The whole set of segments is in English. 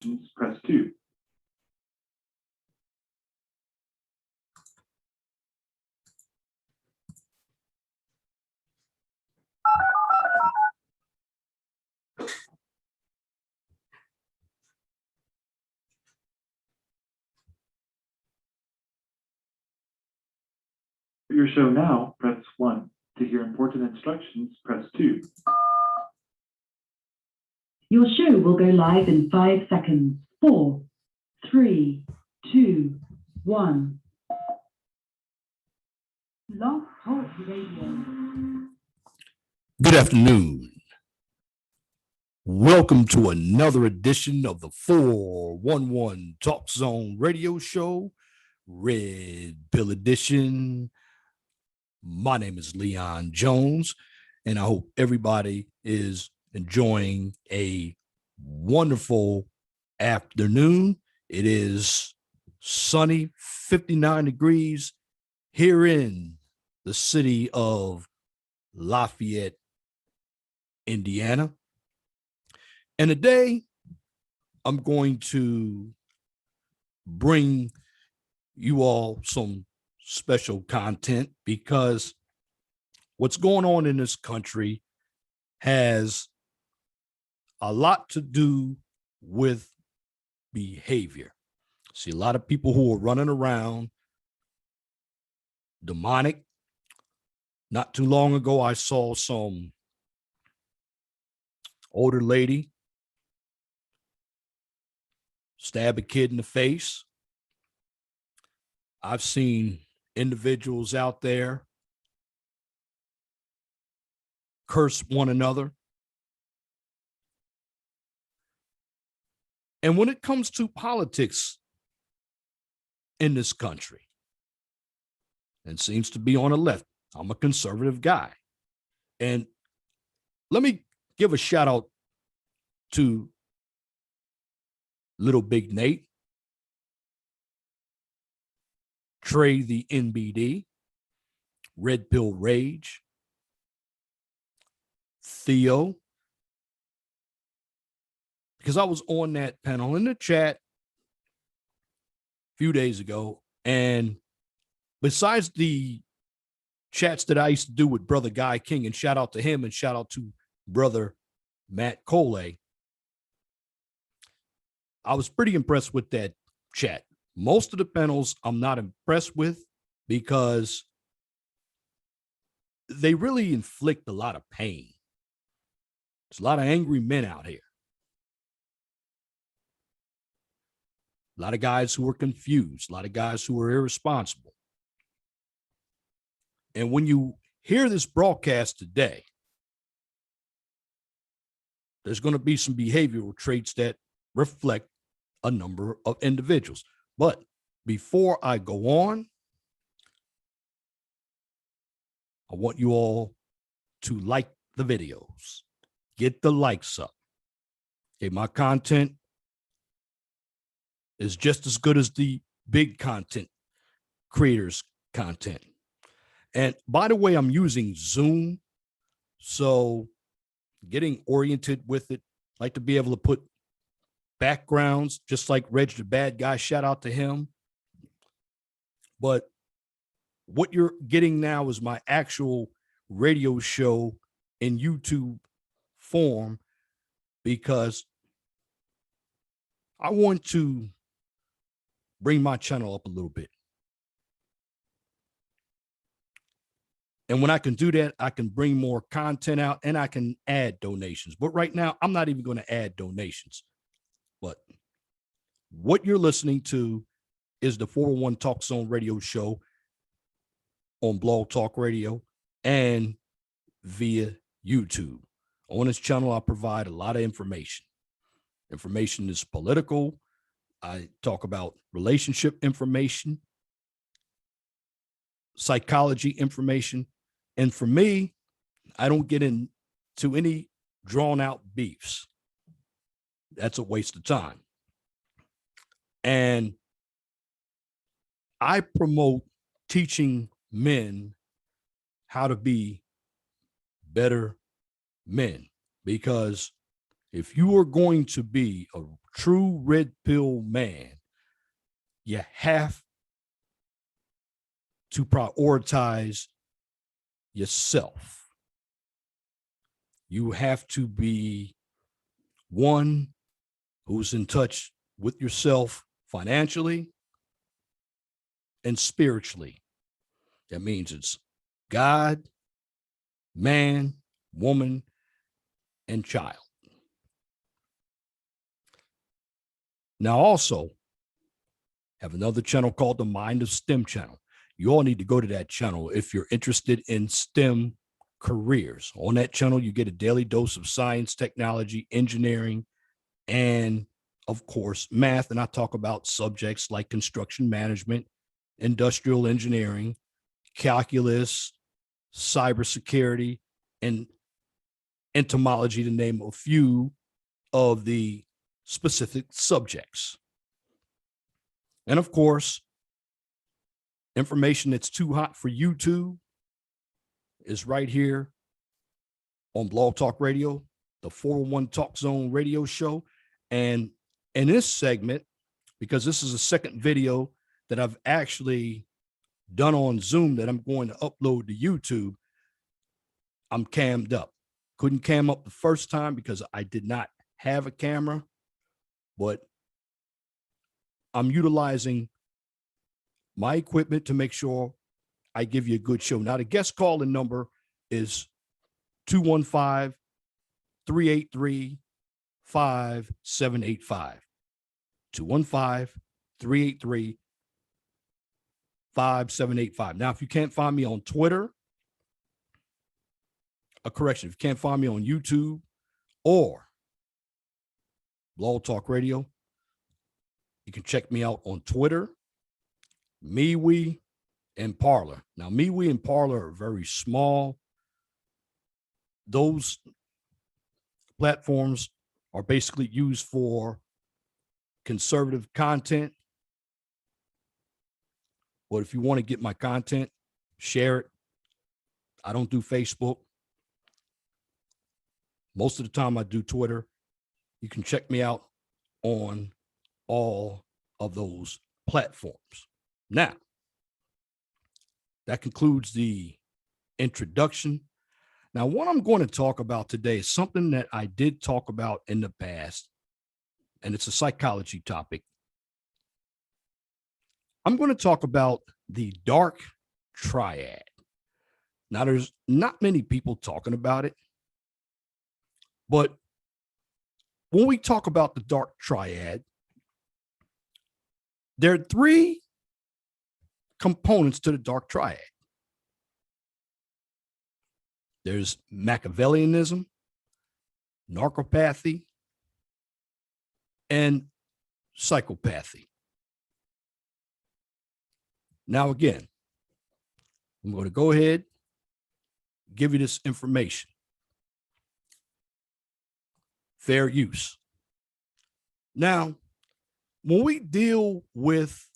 instructions, press 2. For your show now, press 1. To hear important instructions, press 2. Your show will go live in 5 seconds. 4, 3, 2, 1. Blog Talk Radio. Good afternoon. Welcome to another edition of the 411 Talk Zone Radio Show, Red Pill Edition. My name is Leon Jones, and I hope everybody is enjoying a wonderful afternoon. It is sunny, 59 degrees here in the city of Lafayette, Indiana. And today I'm going to bring you all some special content because what's going on in this country has a lot to do with behavior. See a lot of people who are running around demonic. Not too long ago, I saw some older lady stab a kid in the face. I've seen individuals out there curse one another. And when it comes to politics in this country, and seems to be on the left, I'm a conservative guy. And let me give a shout out to Little Big Nate, Trey the NBD, Red Pill Rage, Theo, because I was on that panel in the chat a few days ago, and besides the chats that I used to do with Brother Guy King, and shout out to him and shout out to Brother Matt Coley, I was pretty impressed with that chat. Most of the panels I'm not impressed with because they really inflict a lot of pain. There's a lot of angry men out here. A lot of guys who are confused, a lot of guys who are irresponsible. And when you hear this broadcast today, there's going to be some behavioral traits that reflect a number of individuals. But before I go on, I want you all to like the videos. Get the likes up. Okay, my content is just as good as the big content creators' content. And by the way, I'm using Zoom, so getting oriented with it. I like to be able to put backgrounds, just like Reg the Bad Guy, shout out to him. But what you're getting now is my actual radio show in YouTube form, because I want to bring my channel up a little bit. And when I can do that, I can bring more content out and I can add donations. But right now, I'm not even going to add donations. But what you're listening to is the 401 Talk Zone Radio Show on Blog Talk Radio and via YouTube. On this channel, I provide a lot of information. Information is political. I talk about relationship information, psychology information. And for me, I don't get into any drawn out beefs. That's a waste of time. And I promote teaching men how to be better men, because if you are going to be a true red pill man, you have to prioritize yourself. You have to be one who's in touch with yourself financially and spiritually. That means it's God, man, woman, and child. Now, also have another channel called the Mind of STEM channel. You all need to go to that channel if you're interested in STEM careers. On that channel, you get a daily dose of science, technology, engineering, and of course, math. And I talk about subjects like construction management, industrial engineering, calculus, cybersecurity, and entomology, to name a few of the specific subjects. And of course, information that's too hot for YouTube is right here on Blog Talk Radio, the 401 Talk Zone radio show. And in this segment, because this is a second video that I've actually done on Zoom that I'm going to upload to YouTube, I'm cammed up. Couldn't cam up the first time because I did not have a camera, but I'm utilizing my equipment to make sure I give you a good show. Now, the guest calling number is 215-383-5785. 215-383-5785. Now, if you can't find me on Twitter, a correction, if you can't find me on YouTube or Blog Talk Radio, you can check me out on Twitter, MeWe, and Parler. Now, MeWe and Parler are very small. Those platforms are basically used for conservative content. But if you want to get my content, share it. I don't do Facebook. Most of the time I do Twitter. You can check me out on all of those platforms. Now, that concludes the introduction. Now, what I'm going to talk about today is something that I did talk about in the past, and it's a psychology topic. I'm going to talk about the Dark Triad. Now, there's not many people talking about it, but when we talk about the Dark Triad, there are three components to the Dark Triad. There's Machiavellianism, narcopathy, and psychopathy. Now, again, I'm going to go ahead, give you this information. Fair use. Now, when we deal with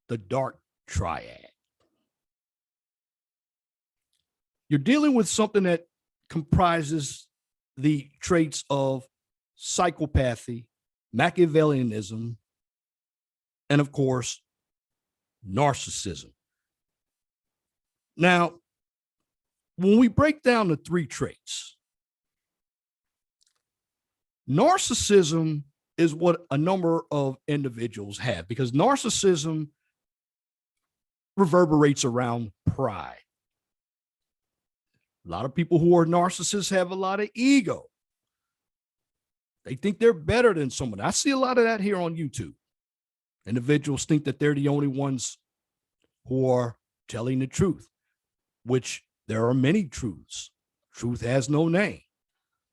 the Dark Triad, you're dealing with something that comprises the traits of psychopathy, Machiavellianism, and of course, narcissism. Now, when we break down the three traits, narcissism is what a number of individuals have, because narcissism reverberates around pride. A lot of people who are narcissists have a lot of ego. They think they're better than someone. I see a lot of that here on YouTube. Individuals think that they're the only ones who are telling the truth, which there are many truths. Truth has no name.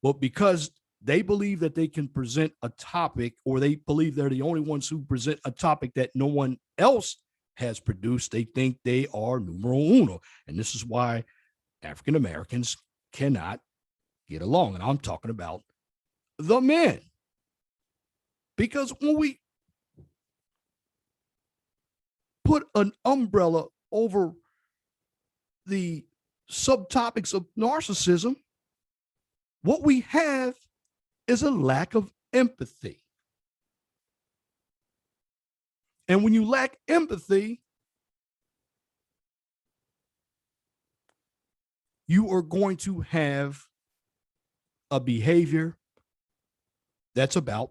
But because they believe that they can present a topic, or they believe they're the only ones who present a topic that no one else has produced, they think they are numero uno. And this is why African Americans cannot get along. And I'm talking about the men. Because when we put an umbrella over the subtopics of narcissism, what we have is a lack of empathy. And when you lack empathy, you are going to have a behavior that's about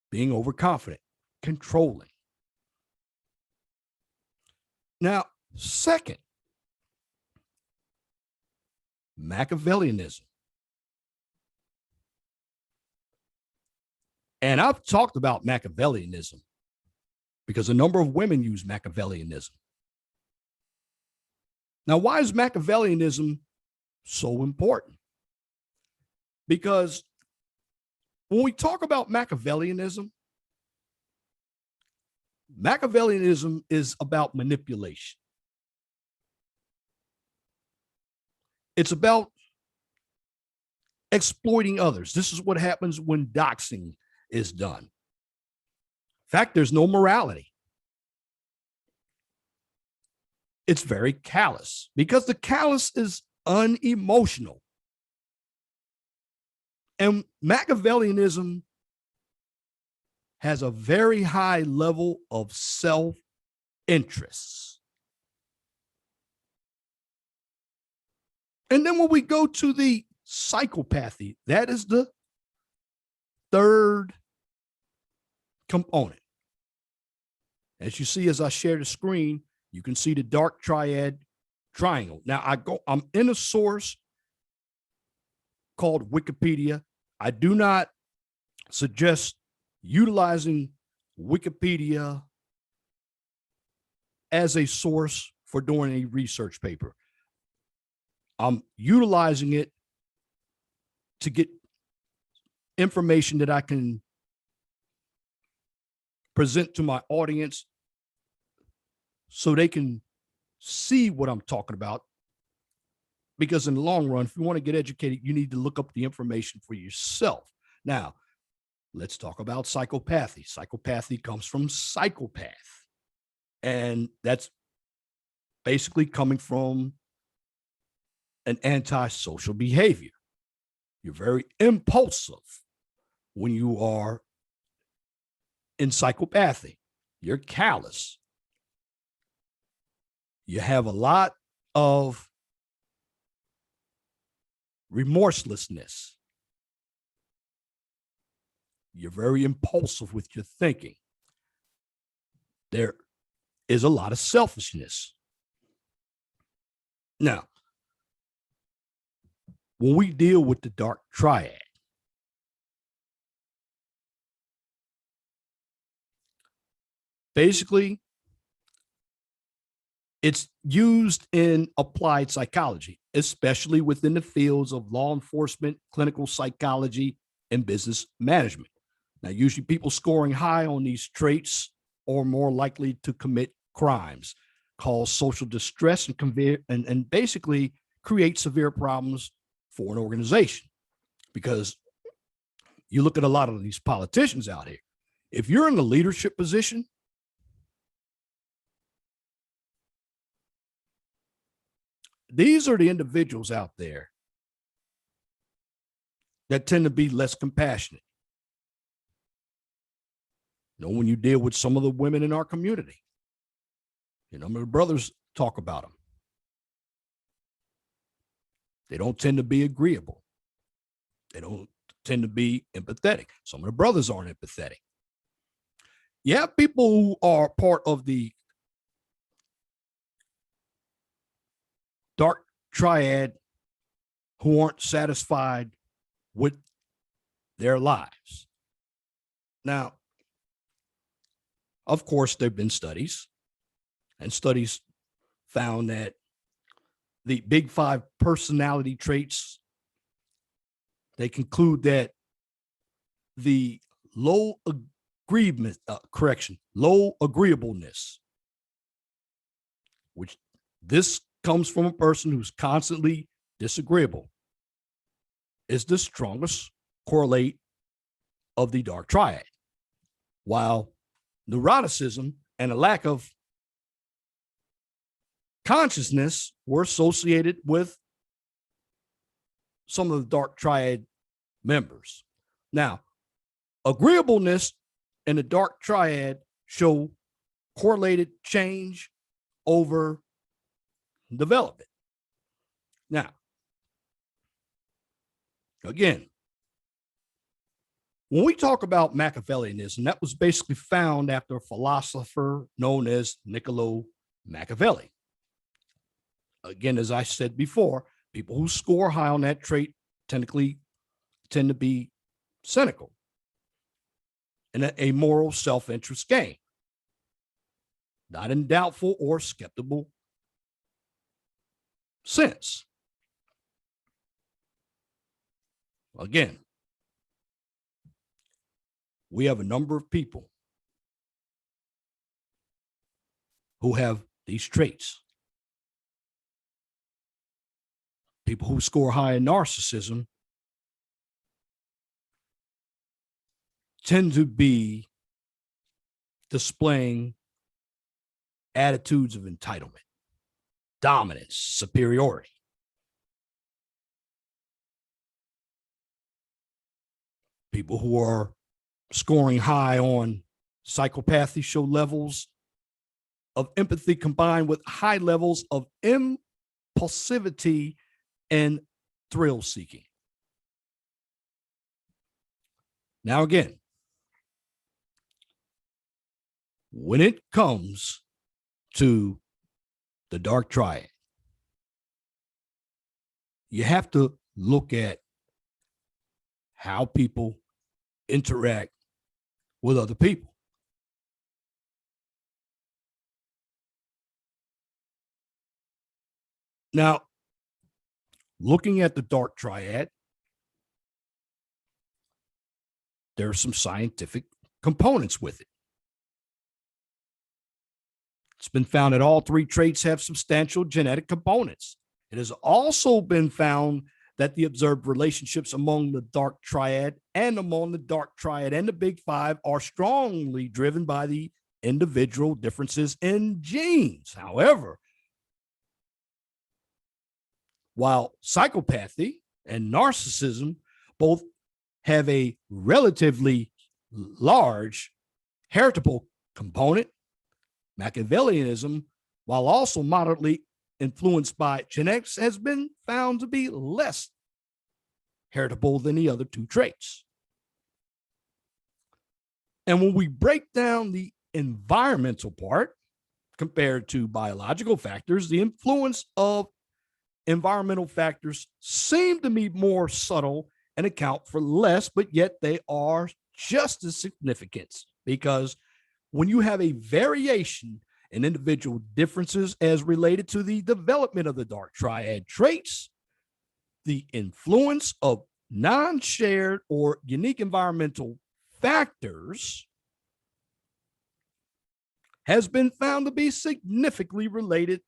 being overconfident, controlling. Now, second, Machiavellianism. And I've talked about Machiavellianism because a number of women use Machiavellianism. Now, why is Machiavellianism so important? Because when we talk about Machiavellianism, Machiavellianism is about manipulation. It's about exploiting others. This is what happens when doxing is done. In fact, there's no morality. It's very callous because the callous is unemotional. And Machiavellianism has a very high level of self-interest. And then when we go to the psychopathy, that is the third component. As you see, as I share the screen, you can see the Dark Triad triangle. Now I'm in a source called Wikipedia. I do not suggest utilizing Wikipedia as a source for doing a research paper. I'm utilizing it to get information that I can present to my audience so they can see what I'm talking about. Because in the long run, if you want to get educated, you need to look up the information for yourself. Now, let's talk about psychopathy. Psychopathy comes from psychopath. And that's basically coming from an antisocial behavior. You're very impulsive when you are in psychopathy. You're callous. You have a lot of remorselessness. You're very impulsive with your thinking. There is a lot of selfishness. Now, when we deal with the Dark Triad, basically, it's used in applied psychology, especially within the fields of law enforcement, clinical psychology, and business management. Now, usually people scoring high on these traits are more likely to commit crimes, cause social distress, and basically create severe problems for an organization. Because you look at a lot of these politicians out here, if you're in a leadership position, these are the individuals out there that tend to be less compassionate. You know, when you deal with some of the women in our community, you know, my brothers talk about them. They don't tend to be agreeable. They don't tend to be empathetic. Some of the brothers aren't empathetic. You have people who are part of the Dark Triad who aren't satisfied with their lives. Now, of course, there have been studies, and studies found that the big five personality traits, they conclude that the low agreeableness, which this comes from a person who's constantly disagreeable, is the strongest correlate of the Dark Triad. While neuroticism and a lack of consciousness were associated with some of the Dark Triad members. Now, agreeableness and the Dark Triad show correlated change over development. Now, again, when we talk about Machiavellianism, that was basically found after a philosopher known as Niccolo Machiavelli. Again, as I said before, people who score high on that trait technically tend to be cynical and a moral self-interest game, not in doubtful or skeptical sense. Again, we have a number of people who have these traits. People who score high in narcissism tend to be displaying attitudes of entitlement, dominance, superiority. People who are scoring high on psychopathy show levels of empathy combined with high levels of impulsivity and thrill seeking. Now, again, when it comes to the Dark Triad, you have to look at how people interact with other people. Now, looking at the Dark Triad, there are some scientific components with it. It's been found that all three traits have substantial genetic components. It has also been found that the observed relationships among the Dark Triad and the Big Five are strongly driven by the individual differences in genes. However, while psychopathy and narcissism both have a relatively large heritable component, Machiavellianism, while also moderately influenced by genetics, has been found to be less heritable than the other two traits. And when we break down the environmental part compared to biological factors, the influence of environmental factors seem to be more subtle and account for less, but yet they are just as significant, because when you have a variation in individual differences as related to the development of the Dark Triad traits, the influence of non-shared or unique environmental factors has been found to be significantly related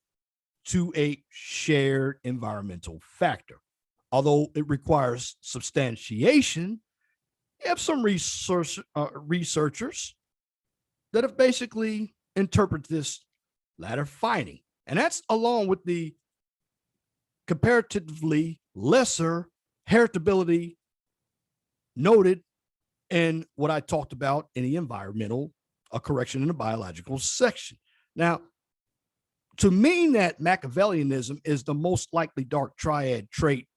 to a shared environmental factor. Although it requires substantiation, you have some researchers that have basically interpreted this latter finding. And that's along with the comparatively lesser heritability noted in what I talked about in the environmental correction in the biological section. Now, to mean that Machiavellianism is the most likely Dark Triad trait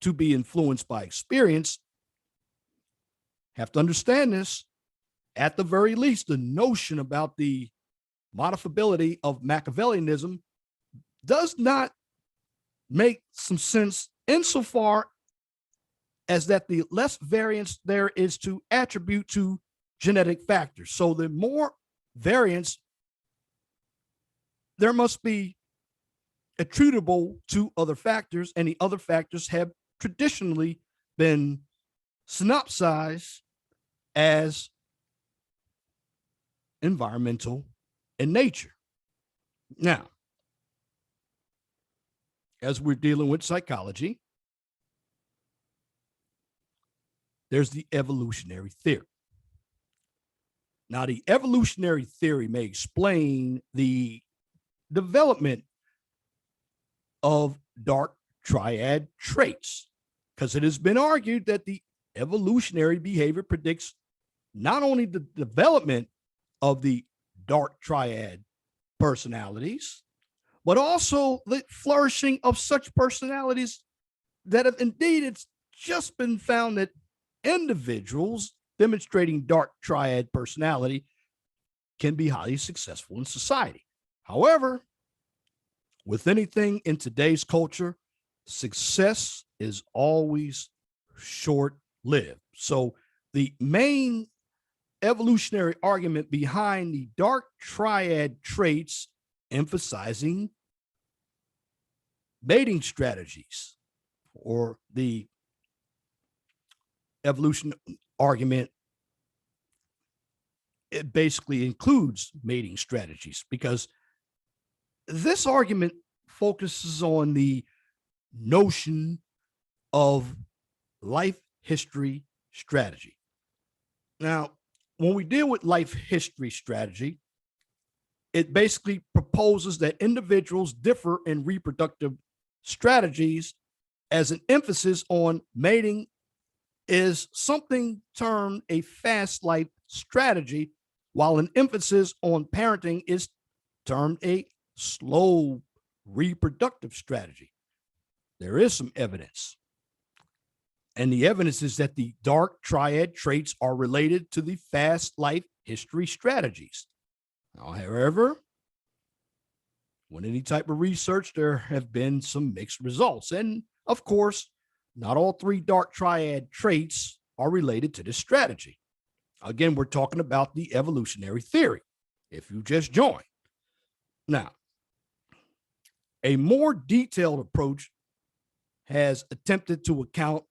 to be influenced by experience, have to understand this. At the very least, the notion about the modifiability of Machiavellianism does not make some sense insofar as that the less variance there is to attribute to genetic factors. So the more variance there must be attributable to other factors, and the other factors have traditionally been synopsized as environmental in nature. Now, as we're dealing with psychology, there's the evolutionary theory. Now, the evolutionary theory may explain the development of Dark Triad traits. because it has been argued that the evolutionary behavior predicts not only the development of the dark triad personalities, but also the flourishing of such personalities that have indeed, it's just been found that individuals demonstrating dark triad personality can be highly successful in society. However, with anything in today's culture, success is always short-lived. So the main evolutionary argument behind the dark triad traits emphasizing mating strategies, or the evolution argument, it basically includes mating strategies, because this argument focuses on the notion of life history strategy. Now, when we deal with life history strategy, it basically proposes that individuals differ in reproductive strategies, as an emphasis on mating is something termed a fast life strategy, while an emphasis on parenting is termed a slow reproductive strategy. There is some evidence, and the evidence is that the dark triad traits are related to the fast life history strategies. Now, however, when any type of research, there have been some mixed results. And of course, not all three dark triad traits are related to this strategy. Again, we're talking about the evolutionary theory, if you just joined. Now, a more detailed approach has attempted to account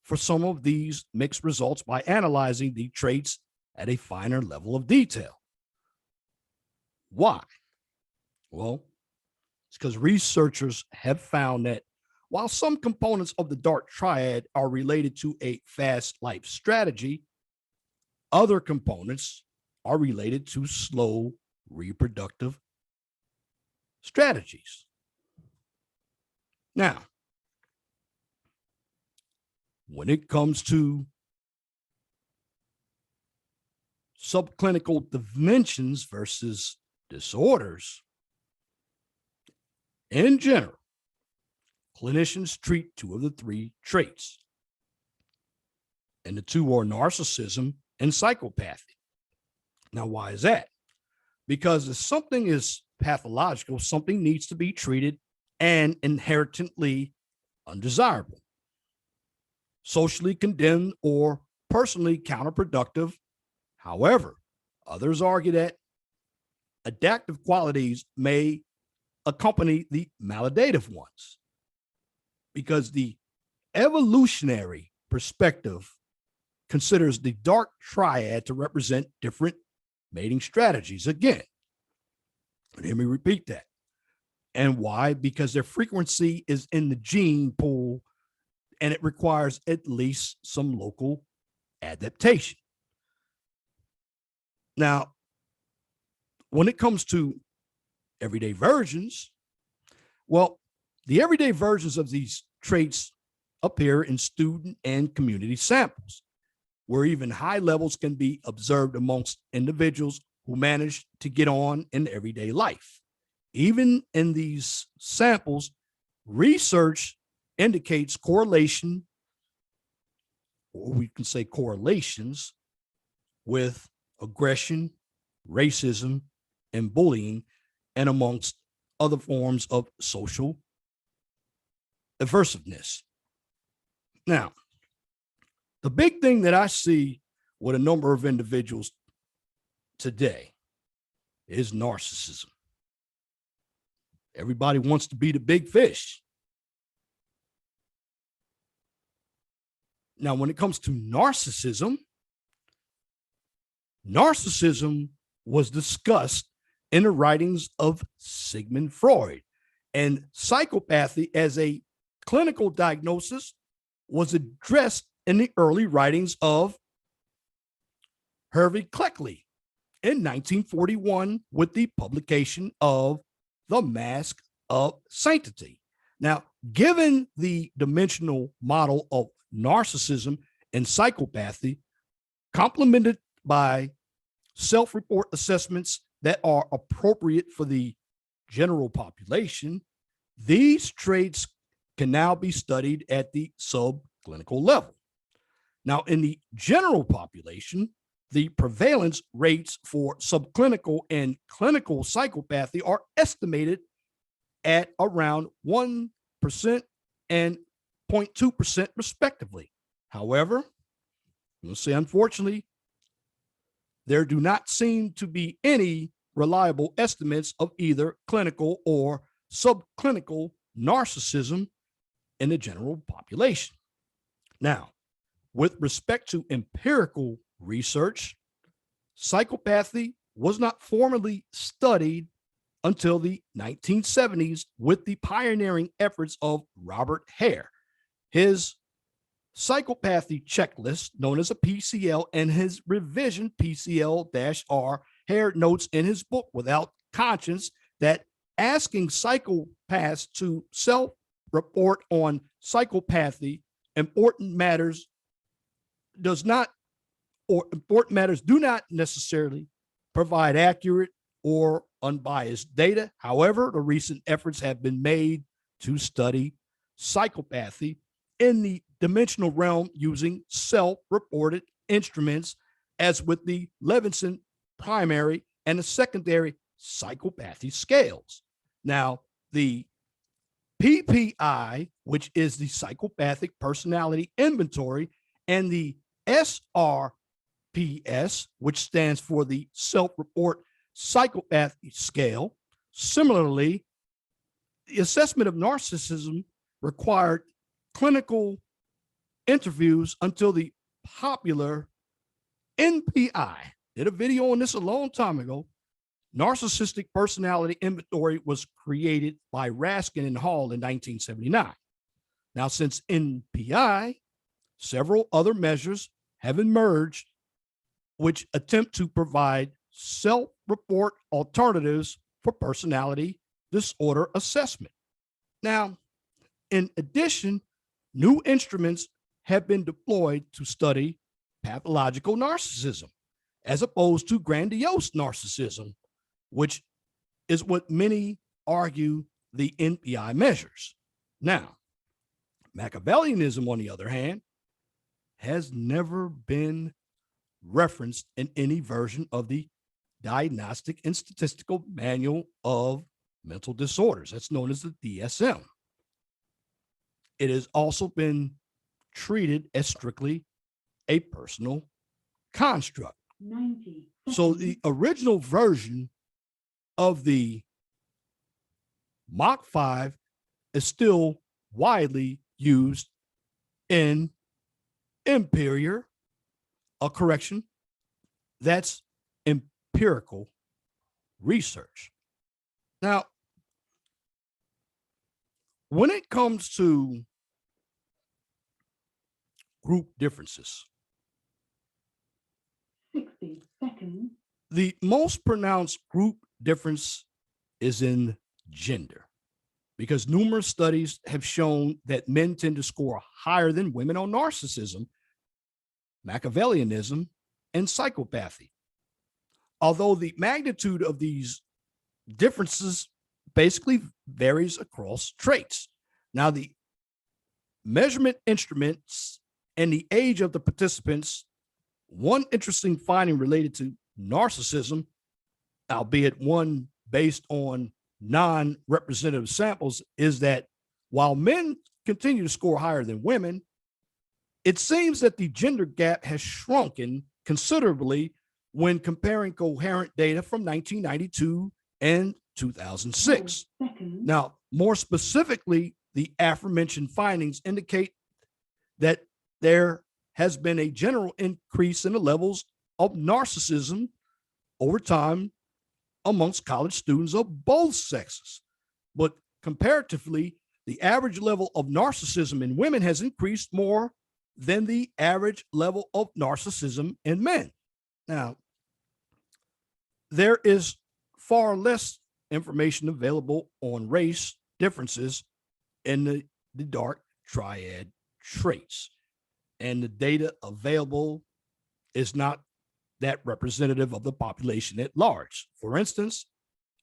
for some of these mixed results by analyzing the traits at a finer level of detail. Why? Well, it's because researchers have found that while some components of the dark triad are related to a fast life strategy, other components are related to slow reproductive strategies. Now, when it comes to subclinical dimensions versus disorders, in general, clinicians treat two of the three traits, and the two are narcissism and psychopathy. Now, why is that? Because if something is pathological, something needs to be treated and inherently undesirable, socially condemned, or personally counterproductive. However, others argue that adaptive qualities may accompany the maladaptive ones, because the evolutionary perspective considers the dark triad to represent different mating strategies. Again, let me repeat that. And why? Because their frequency is in the gene pool, and it requires at least some local adaptation. Now, when it comes to everyday versions, well, the everyday versions of these traits appear in student and community samples, where even high levels can be observed amongst individuals who manage to get on in everyday life. Even in these samples, research indicates correlation, or we can say correlations, with aggression, racism, and bullying, and amongst other forms of social aversiveness. Now, the big thing that I see with a number of individuals today is narcissism. Everybody wants to be the big fish. Now, when it comes to narcissism, narcissism was discussed in the writings of Sigmund Freud, and psychopathy as a clinical diagnosis was addressed in the early writings of Hervey Cleckley in 1941 with the publication of The Mask of Sanctity. Now, given the dimensional model of narcissism and psychopathy, complemented by self-report assessments that are appropriate for the general population, these traits can now be studied at the subclinical level. Now, in the general population, the prevalence rates for subclinical and clinical psychopathy are estimated at around 1% and 0.2% respectively. However, we'll say unfortunately, there do not seem to be any reliable estimates of either clinical or subclinical narcissism in the general population. Now, with respect to empirical research, psychopathy was not formally studied until the 1970s with the pioneering efforts of Robert Hare. His psychopathy checklist, known as a PCL, and his revision PCL-R, Hare notes in his book, Without Conscience, that asking psychopaths to self-report on psychopathy, important matters do not necessarily provide accurate or unbiased data. However, the recent efforts have been made to study psychopathy in the dimensional realm using self-reported instruments, as with the Levinson primary and the secondary psychopathy scales. Now, the PPI, which is the Psychopathic Personality Inventory, and the SRPS, which stands for the Self-Report Psychopathy Scale. Similarly, the assessment of narcissism required clinical interviews until the popular NPI, did a video on this a long time ago. Narcissistic Personality Inventory was created by Raskin and Hall in 1979. Now, since NPI, several other measures have emerged which attempt to provide self-report alternatives for personality disorder assessment. Now, in addition, new instruments have been deployed to study pathological narcissism, as opposed to grandiose narcissism, which is what many argue the NPI measures. Now, Machiavellianism, on the other hand, has never been referenced in any version of the Diagnostic and Statistical Manual of Mental Disorders. That's known as the DSM. It has also been treated as strictly a personal construct. 90 So the original version of the Mach 5 is still widely used in that's empirical research. Now, when it comes to group differences, 60 seconds. the most pronounced group difference is in gender, because numerous studies have shown that men tend to score higher than women on narcissism, Machiavellianism, and psychopathy. Although the magnitude of these differences basically varies across traits. Now, the measurement instruments and the age of the participants, one interesting finding related to narcissism, albeit one based on non-representative samples, is that while men continue to score higher than women, it seems that the gender gap has shrunken considerably when comparing coherent data from 1992 and 2006. Now, more specifically, the aforementioned findings indicate that there has been a general increase in the levels of narcissism over time amongst college students of both sexes. But comparatively, the average level of narcissism in women has increased more than the average level of narcissism in men. Now, there is far less information available on race differences in the Dark Triad traits. and the data available is not that representative of the population at large. For instance,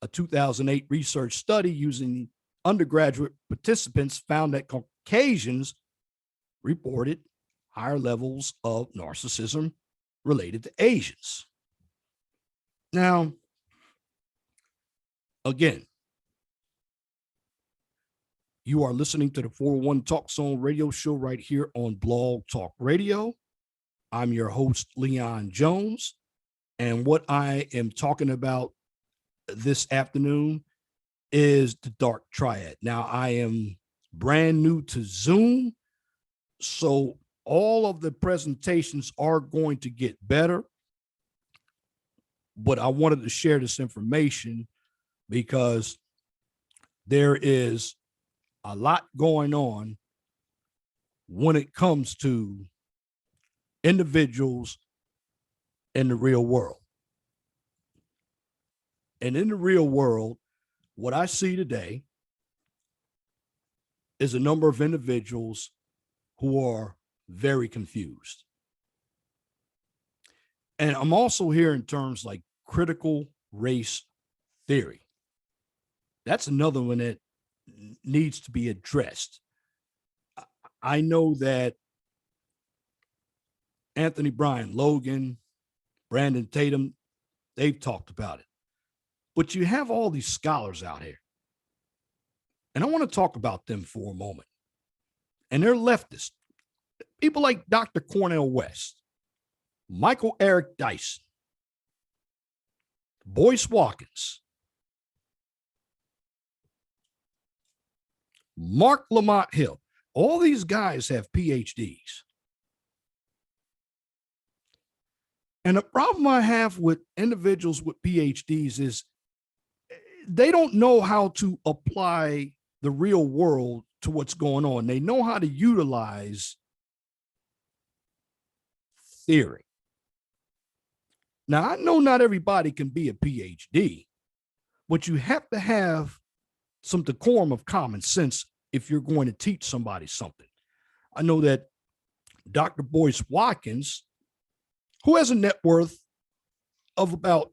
a 2008 research study using undergraduate participants found that Caucasians reported higher levels of narcissism related to Asians. Now, again, you are listening to the 401 Talk Zone radio show right here on Blog Talk Radio. I'm your host, Leon Jones. And what I am talking about this afternoon is the Dark Triad. Now, I am brand new to Zoom, so all of the presentations are going to get better. But I wanted to share this information because there is a lot going on when it comes to individuals in the real world. And in the real world, what I see today is a number of individuals who are very confused. And I'm also hearing terms like critical race theory. That's another one that needs to be addressed. I know that Anthony Bryan, Logan, Brandon Tatum, they've talked about it. But you have all these scholars out here. And I want to talk about them for a moment. And they're leftists. People like Dr. Cornel West, Michael Eric Dyson, Boyce Watkins, Mark Lamont Hill. All these guys have PhDs. And the problem I have with individuals with PhDs is they don't know how to apply the real world to what's going on. They know how to utilize theory. Now, I know not everybody can be a PhD, but you have to have some decorum of common sense if you're going to teach somebody something. I know that Dr. Boyce Watkins, who has a net worth of about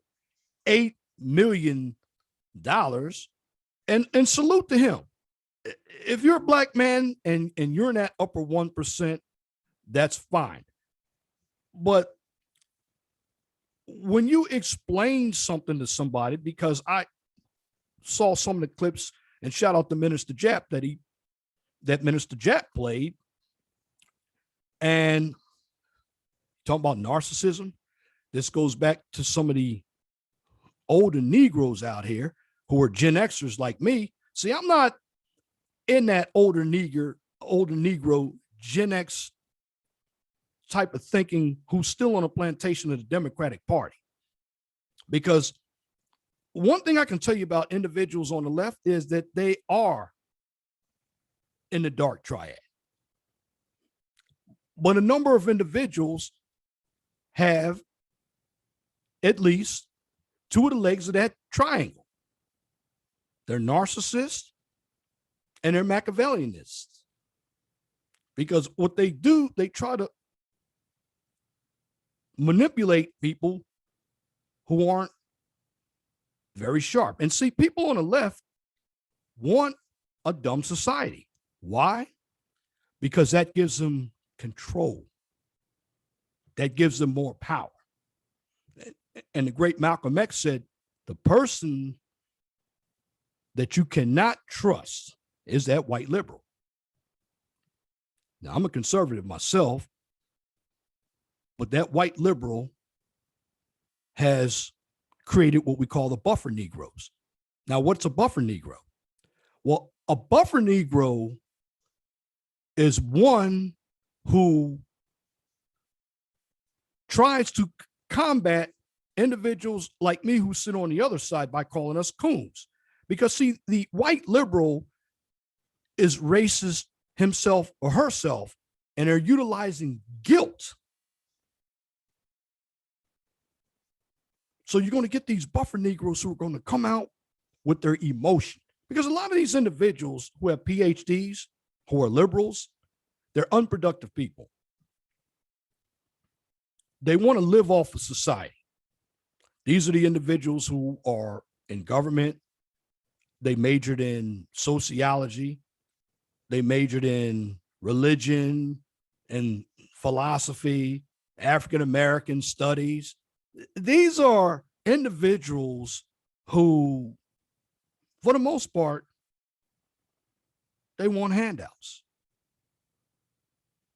$8 million, and salute to him. If you're a black man and you're in that upper 1%, that's fine. But when you explain something to somebody, because I saw some of the clips, and shout out to Minister Japp that Minister Japp played, and talking about narcissism. This goes back to some of the older Negroes out here who are Gen Xers like me. See, I'm not in that older Negro Gen X type of thinking who's still on a plantation of the Democratic Party. Because one thing I can tell you about individuals on the left is that they are in the Dark Triad. But a number of individuals have at least two of the legs of that triangle. They're narcissists and they're Machiavellianists. Because what they do, they try to manipulate people who aren't very sharp. And see, people on the left want a dumb society. Why? Because that gives them control. That gives them more power. And the great Malcolm X said, the person that you cannot trust is that white liberal. Now, I'm a conservative myself, but that white liberal has created what we call the buffer Negroes. Now, what's a buffer Negro? Well, a buffer Negro is one who tries to combat individuals like me who sit on the other side by calling us coons. Because, see, the white liberal is racist himself or herself, and they're utilizing guilt. So you're going to get these buffer Negroes who are going to come out with their emotion. Because a lot of these individuals who have PhDs, who are liberals, they're unproductive people. they want to live off of society. These are the individuals who are in government. They majored in sociology. They majored in religion and philosophy, African American studies. These are individuals who, for the most part, they want handouts.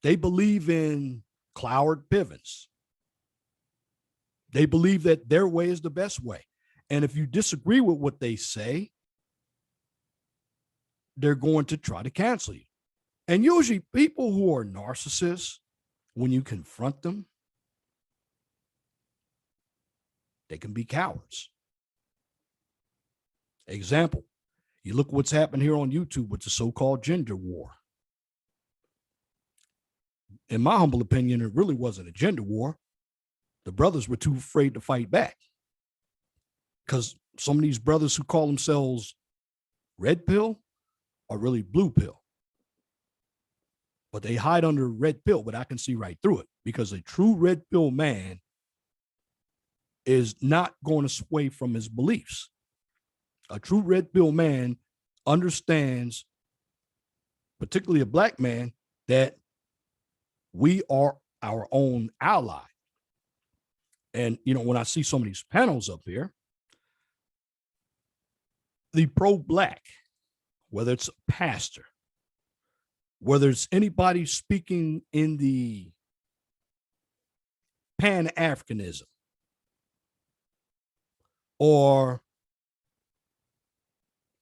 They believe in Cloward Pivens. They believe that their way is the best way. And if you disagree with what they say, they're going to try to cancel you. And usually people who are narcissists, when you confront them, they can be cowards. Example, you look what's happened here on YouTube with the so-called gender war. In my humble opinion, it really wasn't a gender war. The brothers were too afraid to fight back. Because some of these brothers who call themselves red pill are really blue pill. But they hide under red pill, but I can see right through it, because a true red pill man is not going to sway from his beliefs. A true red pill man understands, particularly a black man, that we are our own ally. And, you know, when I see some of these panels up here, the pro-black, whether it's a pastor, whether it's anybody speaking in the Pan-Africanism, or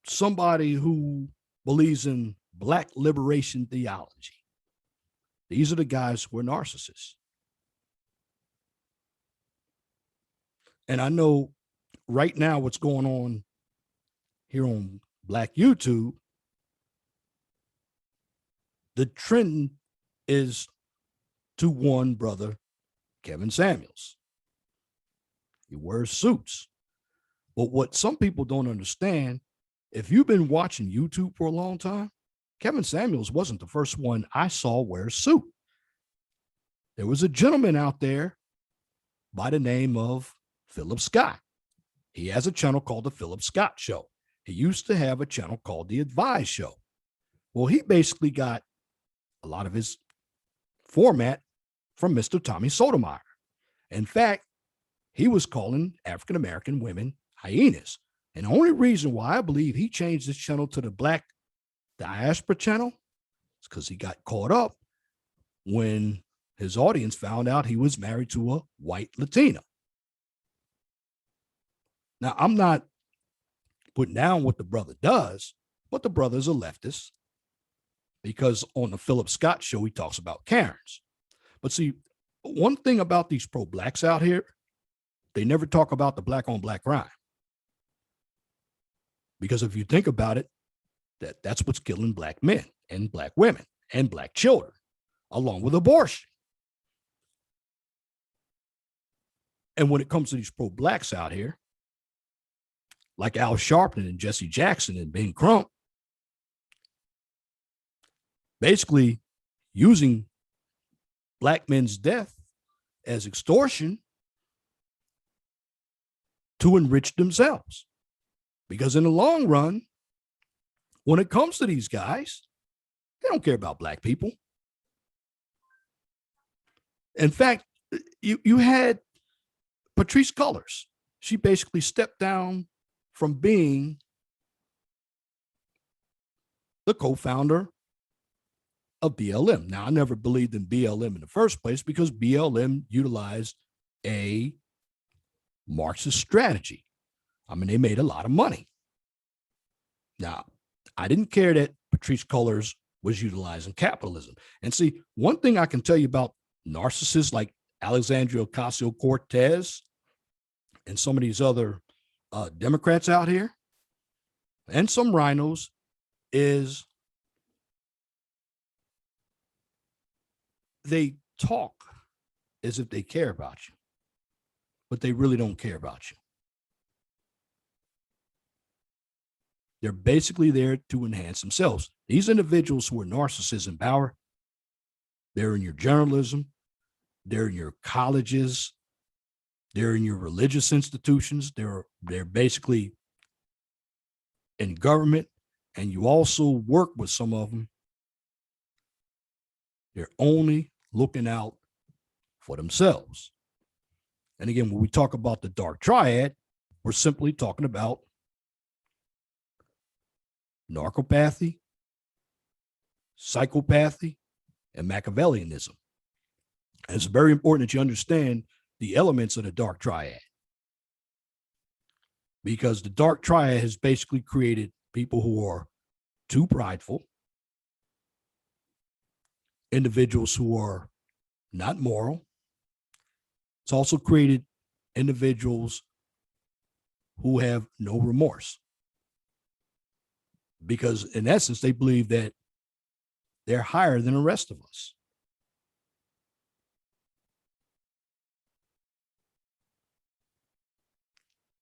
somebody who believes in black liberation theology, these are the guys who are narcissists. And I know right now what's going on here on Black YouTube, the trend is to one brother, Kevin Samuels. He wears suits. But what some people don't understand, if you've been watching YouTube for a long time, Kevin Samuels wasn't the first one I saw wear a suit. There was a gentleman out there by the name of Philip Scott. He has a channel called The Philip Scott Show. He used to have a channel called The Advise Show. Well, he basically got a lot of his format from Mr. Tommy Sotomayor. In fact, he was calling African-American women hyenas. And the only reason why I believe he changed his channel to the Black Diaspora channel is because he got caught up when his audience found out he was married to a white Latina. Now, I'm not putting down what the brother does, but the brother's a leftist, because on the Philip Scott Show, he talks about Karens. But see, one thing about these pro-blacks out here, they never talk about the black on black crime. Because if you think about it, that's what's killing black men and black women and black children, along with abortion. And when it comes to these pro-blacks out here, like Al Sharpton and Jesse Jackson and Ben Crump, basically using black men's death as extortion to enrich themselves. Because in the long run, when it comes to these guys, they don't care about black people. In fact, you had Patrisse Cullors. She basically stepped down from being the co-founder of BLM. Now, I never believed in BLM in the first place because BLM utilized a Marxist strategy. I mean, they made a lot of money. Now, I didn't care that Patrisse Cullors was utilizing capitalism. And see, one thing I can tell you about narcissists like Alexandria Ocasio-Cortez and some of these other Democrats out here and some rhinos is they talk as if they care about you, but they really don't care about you. They're basically there to enhance themselves. These individuals who are narcissists in power, they're in your journalism, They're in your colleges. They're in your religious institutions. They're basically in government, and you also work with some of them. They're only looking out for themselves. And again, when we talk about the Dark Triad, we're simply talking about narcopathy, psychopathy, and Machiavellianism. And it's very important that you understand the elements of the Dark Triad, because the Dark Triad has basically created people who are too prideful, individuals who are not moral. It's also created individuals who have no remorse, because in essence, they believe that they're higher than the rest of us.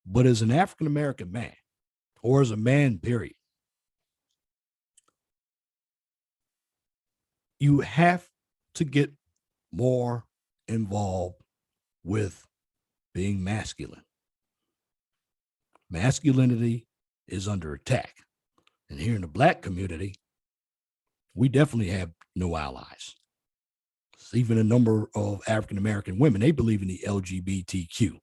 But as an African-American man, or as a man, period, you have to get more involved with being masculine. Masculinity is under attack. And here in the Black community, we definitely have no allies. Even a number of African-American women, they believe in the LGBTQ.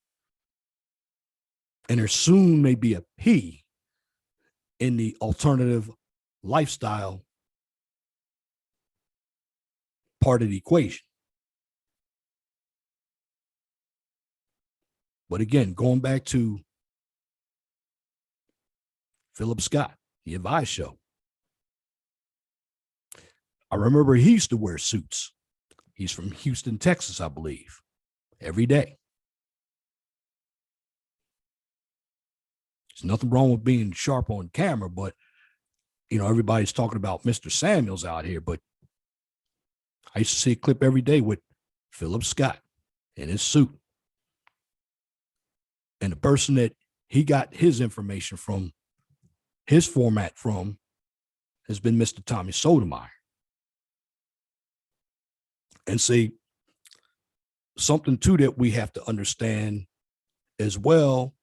And there soon may be a P in the alternative lifestyle part of the equation. But again, going back to Philip Scott, the Advice Show, I remember he used to wear suits. He's from Houston, Texas, I believe, every day. There's nothing wrong with being sharp on camera, but, you know, everybody's talking about Mr. Samuels out here, but I used to see a clip every day with Philip Scott in his suit. And the person that he got his information from, his format from, has been Mr. Tommy Sotomayor. And see, something too that we have to understand as well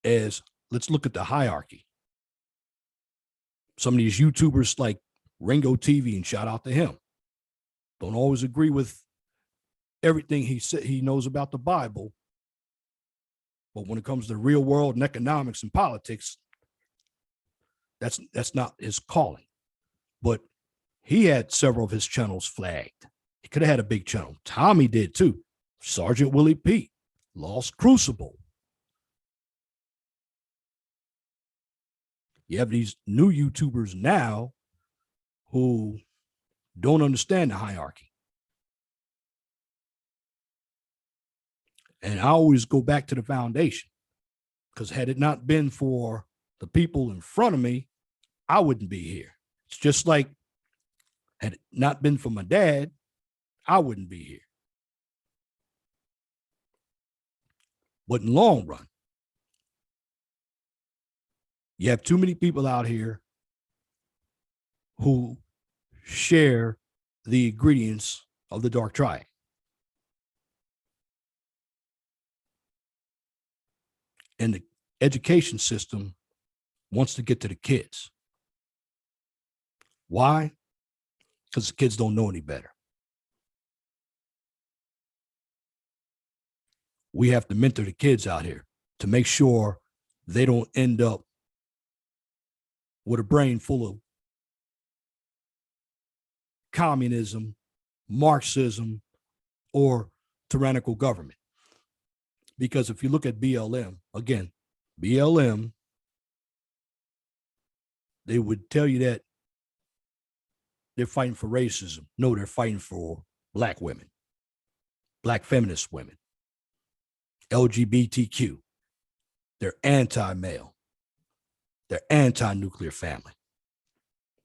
as, let's look at the hierarchy. Some of these YouTubers like Ringo TV, and shout out to him, don't always agree with everything he said he knows about the Bible. But when it comes to real world and economics and politics, that's not his calling. But he had several of his channels flagged. He could have had a big channel. Tommy did too. Sergeant Willie Pete, Lost Crucible. You have these new YouTubers now who don't understand the hierarchy. And I always go back to the foundation, because had it not been for the people in front of me, I wouldn't be here. It's just like, had it not been for my dad, I wouldn't be here. But in the long run, you have too many people out here who share the ingredients of the Dark Triad. And the education system wants to get to the kids. Why? Because the kids don't know any better. We have to mentor the kids out here to make sure they don't end up with a brain full of communism, Marxism, or tyrannical government. Because if you look at BLM, again, BLM, they would tell you that they're fighting for racism. No, they're fighting for Black women, Black feminist women, LGBTQ. They're anti-male. They're anti-nuclear family.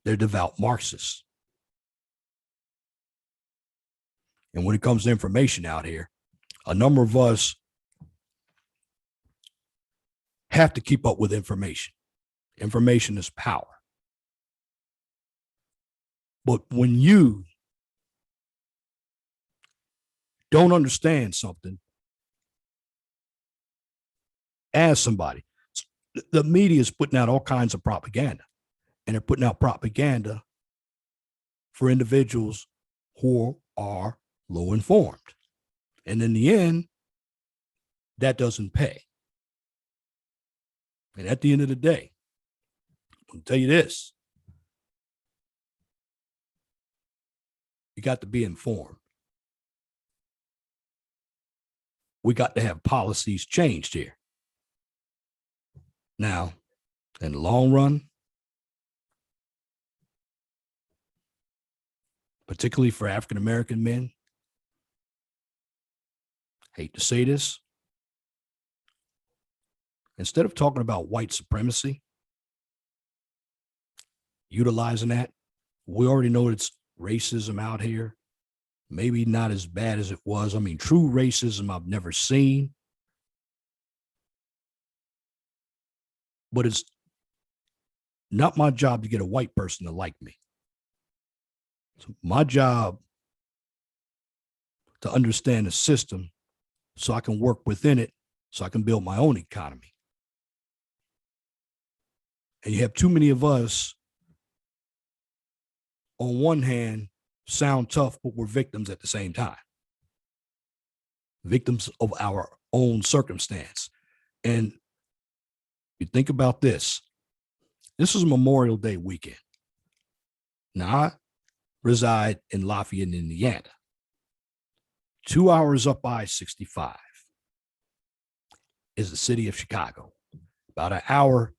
They're devout Marxists. And when it comes to information out here, a number of us have to keep up with information. Information is power. But when you don't understand something, ask somebody. The media is putting out all kinds of propaganda, and they're putting out propaganda for individuals who are low informed. And in the end, that doesn't pay. And at the end of the day, I'll tell you this. You got to be informed. We got to have policies changed here. Now, in the long run, particularly for African-American men, hate to say this, instead of talking about white supremacy, utilizing that, we already know it's racism out here. Maybe not as bad as it was. I mean, true racism I've never seen. But it's not my job to get a white person to like me. It's my job to understand the system so I can work within it, so I can build my own economy. And you have too many of us, on one hand, sound tough, but we're victims at the same time. Victims of our own circumstance. And you think about this. This is Memorial Day weekend. Now, I reside in Lafayette, Indiana. 2 hours up I-65 is the city of Chicago. About an hour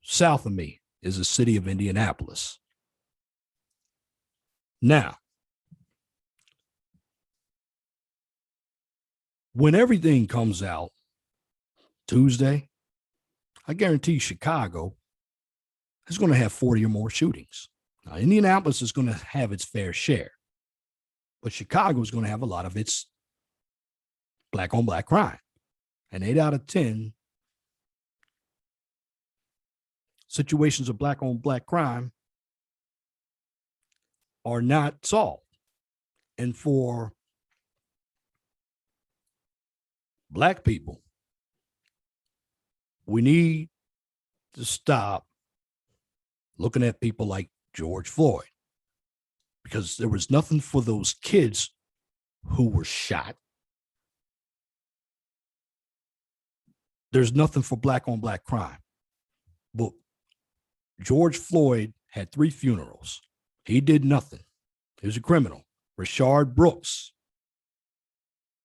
south of me is the city of Indianapolis. Now, when everything comes out Tuesday, I guarantee Chicago is going to have 40 or more shootings. Now, Indianapolis is going to have its fair share, but Chicago is going to have a lot of its black on black crime. And 8 out of 10 situations of black on black crime are not solved. And for black people, we need to stop looking at people like George Floyd, because there was nothing for those kids who were shot. There's nothing for black on black crime. But George Floyd had 3 funerals. He did nothing. He was a criminal. Rashard Brooks.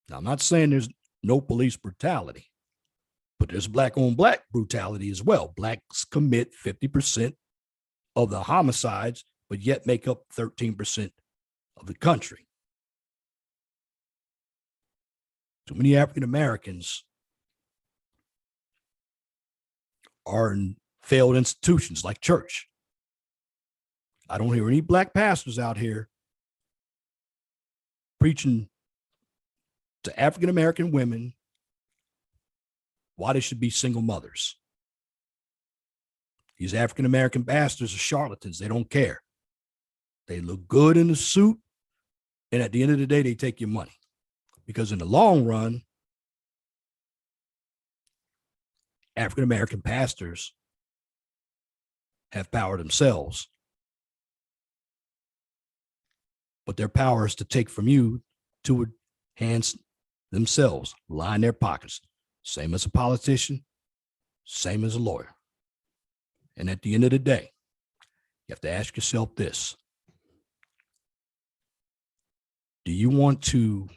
Now, I'm not saying there's no police brutality, but there's black on black brutality as well. Blacks commit 50% of the homicides, but yet make up 13% of the country. Too many African Americans are in failed institutions like church. I don't hear any black pastors out here preaching to African American women why they should be single mothers. These African American pastors are charlatans. They don't care. They look good in a suit, and at the end of the day, they take your money. Because in the long run, African American pastors have power themselves. But their power is to take from you to enhance themselves, line their pockets. Same as a politician, same as a lawyer. And at the end of the day, you have to ask yourself this. Do you want to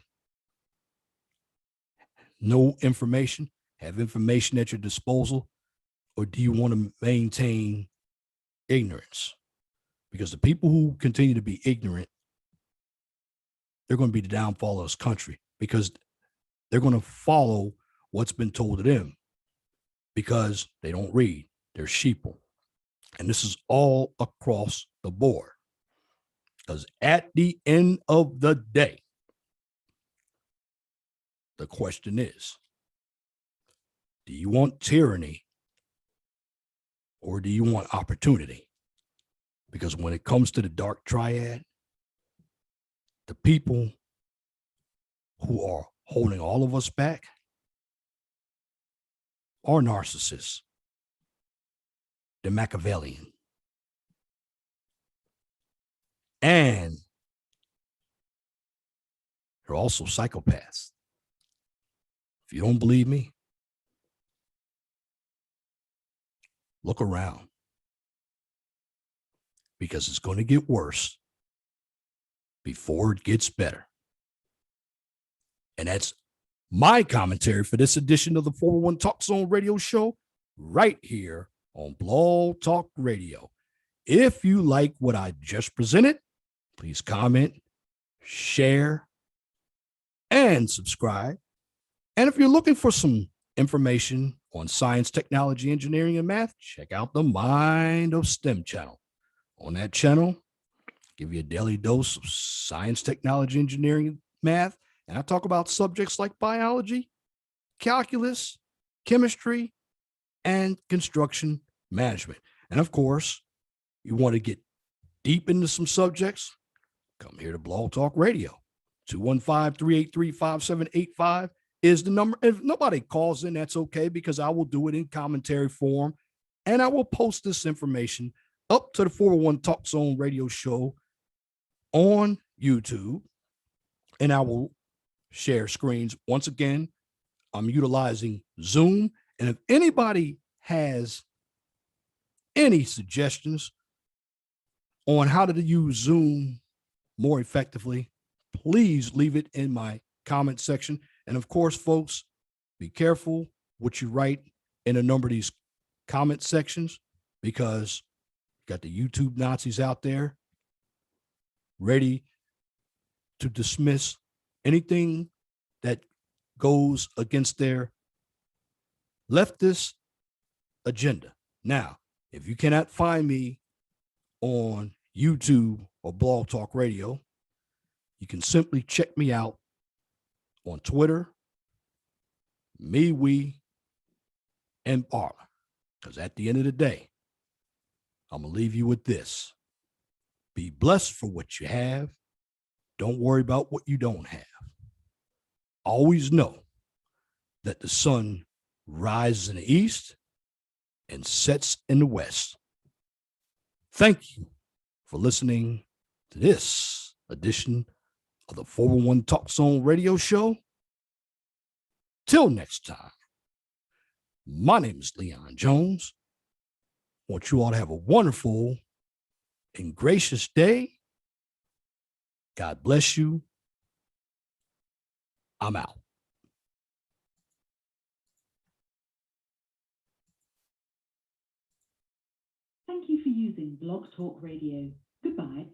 know information, have information at your disposal, or do you want to maintain ignorance? Because the people who continue to be ignorant, they're going to be the downfall of this country, because they're going to follow what's been told to them because they don't read. They're sheeple. And this is all across the board. Because at the end of the day, the question is, do you want tyranny or do you want opportunity? Because when it comes to the Dark Triad, the people who are holding all of us back are narcissists. They're Machiavellian. And they're also psychopaths. If you don't believe me, look around, because it's going to get worse before it gets better. And that's my commentary for this edition of the 401 Talk Zone Radio Show right here on Blog Talk Radio. If you like what I just presented, please comment, share, and subscribe. And if you're looking for some information on science, technology, engineering, and math, check out the Mind of STEM channel. On that channel, give you a daily dose of science, technology, engineering, math, and I talk about subjects like biology, calculus, chemistry, and construction management. And of course, you want to get deep into some subjects, come here to Blog Talk Radio. 215-383-5785 is the number. If nobody calls in, that's okay, because I will do it in commentary form, and I will post this information up to the 401 Talk Zone Radio Show on YouTube, and I will share screens. Once again, I'm utilizing Zoom, and if anybody has any suggestions on how to use Zoom more effectively, please leave it in my comment section. And of course, folks, be careful what you write in a number of these comment sections, because you got the YouTube Nazis out there ready to dismiss anything that goes against their leftist agenda. Now, if you cannot find me on YouTube or Blog Talk Radio, you can simply check me out on Twitter, MeWe, and Parler. Because at the end of the day, I'm going to leave you with this. Be blessed for what you have. Don't worry about what you don't have. Always know that the sun rises in the east and sets in the west. Thank you for listening to this edition of the 401 Talk Zone Radio Show. Till next time, my name is Leon Jones. I want you all to have a wonderful and gracious day. God bless you. I'm out. Thank you for using Blog Talk Radio. Goodbye.